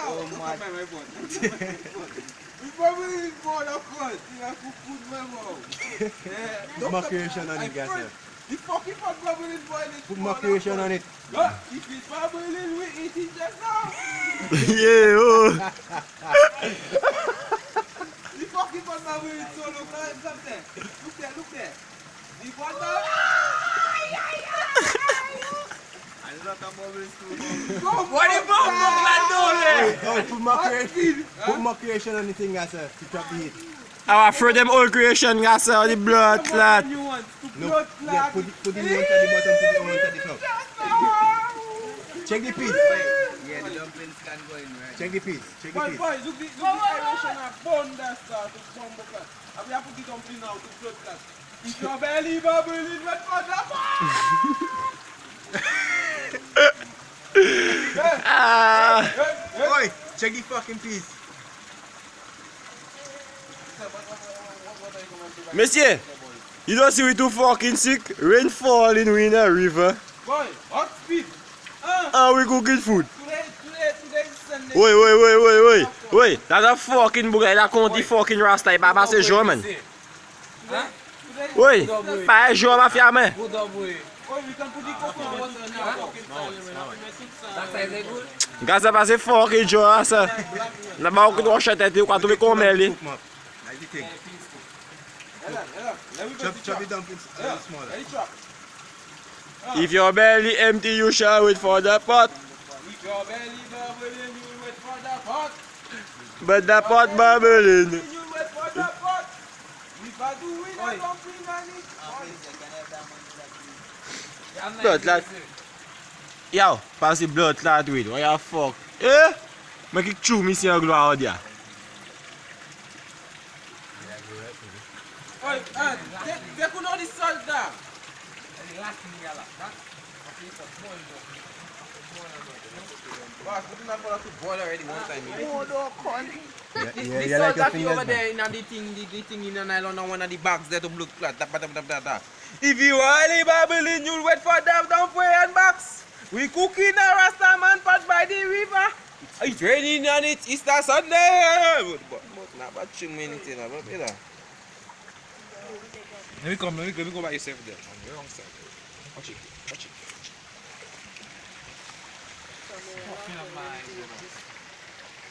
Oh, man. We probably need more of course. You have to put my mouth. Put more creation on it, guys. The fucking pot bubbling boiling. Put more creation on it. Look, if it's bubbling, we eat it just now. Yeah, oh. The fucking pot bubbling so look there. Look there. The pot bubbling. A lot of bubbles too. What the fuck, Oh, put more creation on the thing, guys. To trap the heat. I will throw them all creation gas on the blood clot. You want to No, blood yeah, clot. put the ones at the bottom, put the ones at the top. Check the piece. Yeah, the dumplings can go in, right? Check the piece. Check the Boy, piece. look the aeration of bone that start to bomb clot. And we have to put the dumpling now to blood clot. If your belly bubbling, wet for the Boy, check the fucking piece. Monsieur, you don't see we too fucking sick? Rain fall in we in a river. Boy, hot speed. And we cooking food. Today is Sunday. Wait. That's a fucking bouga. That compte fucking rasta. Papa c'est jour, man. Oui, pas jour, ma fille, man. Good up, boy. Oh, we can put the coconut water in our fucking That side is good. Gasa pas c'est fucking jour, ça. Na ba o que tu acha tete kwa tu me comer ali. Like the thing. Let me go to Chop the dumplings smaller. Let it chop. If your belly empty, you shall wait for the pot. If your belly bubbling, you wait for the pot. But the pot bubbling. You wait for the pot. If I do it, I don't bring money. Blood clot. Yo, pass the blood clot with. What the fuck? Eh? Make it chew me see your glow out there. Oi, they could not salt there. Boss, put in that water to boil already one time. Yeah, you like your fingers, over man. there in the thing in the nylon on one of the bags there to blood clot. If you are bubbling, you'll wait for them down for and box. We cooking a Rasta man pot by the river. It's raining and it's Easter Sunday. But not bad ching me anything. Let me go by yourself there. On the wrong side. Watch it.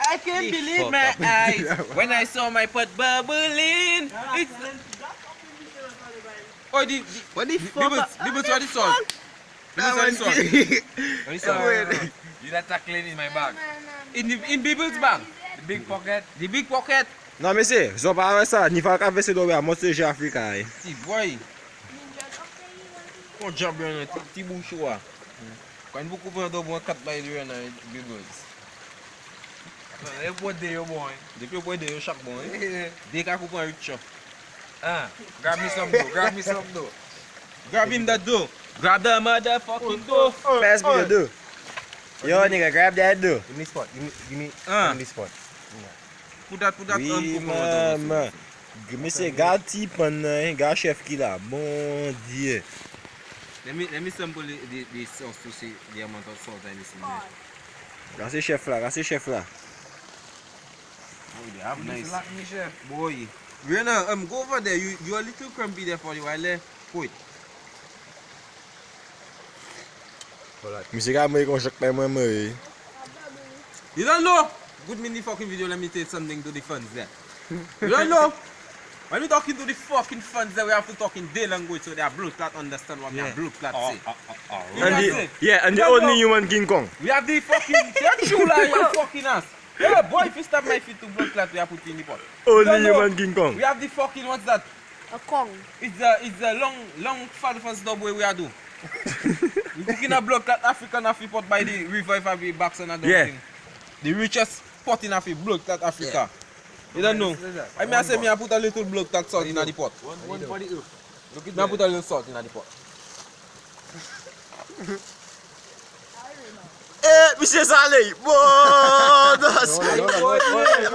I can't believe my eyes when I saw my pot bubbling. It's oh, What the fuck? Bibbles, what is all? You that tackling in my bag. In Bibbles' bag. The big pocket. The big pocket. Non mais c'est, zo pa wè sa, ni fa ka vese do wè a monseje Afrika e. See, boy. Bon job, yon. Ti bouchou. Quand vous coupez un dos, vous cut by the run Bibbles. Every day, your boy. Depuis le point de chaque bon. Dès qu'on coupe un rickshaw. Grab me some dough. Grab him that dough. Grab the motherfucking dough. Pass me the dough. Yo nigga, grab that dough. Give me spot. Give me this spot. Put that Oui on maman. Monsieur, garde ti pan nan, garde chef ki la. Bon Dieu. Let me sample the sauce to see the amount of salt I listen there. Gase chef la. Oh, they have nice. Like me, chef. Boy. Rihanna, go over there. You a little crumpy there for you while there. Wait. Monsieur ka mwen kon chok pe mwen mwen. You don't know? Good mini fucking video, let me tell you something to the fans there. You don't know? When we talking to the fucking fans there, we have to talk in their language so their blood clot understand what their blood clot say. You And understand? and the You don't only know? human King Kong. We have the fucking chula, you fucking ass. Yeah, boy, if you stab my feet to blood clot, we have put in the pot. Only don't know. human King Kong. We have the fucking, what's that? A Kong. It's the long fat fast dub way we are do. We cooking a blood clot African pot by the river if I be box and a Yeah. thing. The richest pot in Africa, blood clot Africa. You don't know? I mean, I say me I put a little blood clot salt in the pot. One for the hook. Look at me, I put a little salt in the pot. Monsieur Saleh! Bon,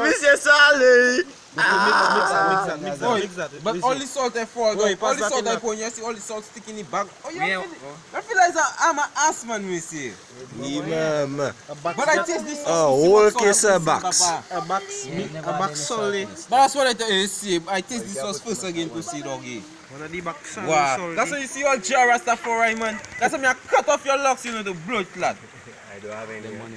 Monsieur Saleh! Boy, but all the salt I fall, Boy, all pass the that salt in I there. put, you see all the salt stick in the bag. Oh, you Yeah, feel it? I feel like I'm an ass man, we see. Imam. But I taste this sauce. Oh, to see whole what salt case I of put in, box. papa. A box solid. But that's what I tell you, see. I taste this sauce first again to see, doggy. One of the box solid. Wow. That's why you see all Jar Rastafari, man. That's why I cut off your locks, you know, the blood clot. I don't have any money.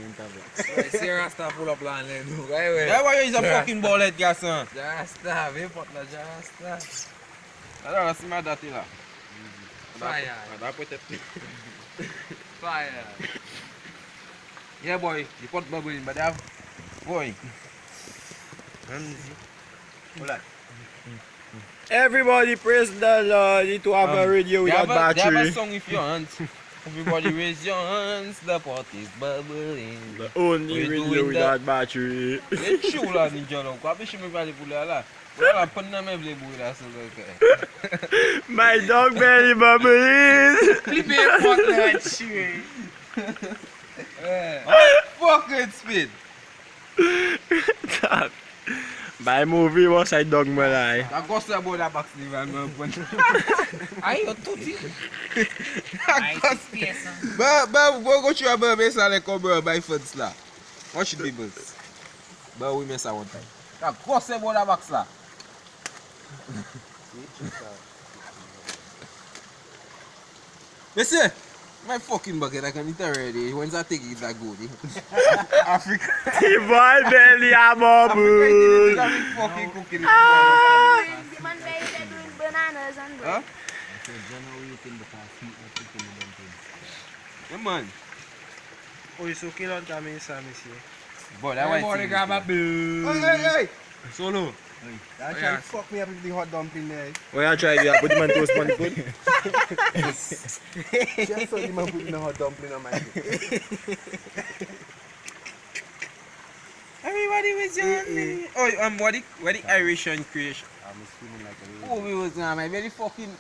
See Rasta pull up land there. No, right That's way. why you is a fucking ballhead, guys, son. Rasta, we put the Rasta. That's my daddy, la. Fire. That's what it Fire. Yeah, boy. You put bubble in, but they have... Boy. Everybody praise the Lord. Need to have a radio They without have a battery. song with your hands. Everybody raise your hands. The pot is bubbling. The only We radio doing without battery. Le chou la ninja long. Kwa bishi me pale pou la. Wala pon na me vle bou la so ke. My dog belly bubbling. Clip it, fuck that shit. Fuck it, speed. My movie was I dog malay. Da gosse about that box ni man me pon. Ay, yo tuti. Go through a bro me sa le ko bro by funds la. Watch the bibbles. But we mess one time. Da gosse about that box la. Monsieur, my fucking bucket, I can eat already. When's I take it that good? Africa. The boy belly a bubble. Africa fucking cooking. The man very there doing bananas and bread. Huh? Yeah, man. Oh, it's okay long time in Sam is here. Boy, that That was boy grab a boo. Hey! Solo. That try to fuck me up with the hot dumpling there. Why you try to put the man toast on the food? Just so the man put in the hot dumpling on my head. Everybody was young. Oh, what the Irish creation? I'm screaming like a Oh, we was my very fucking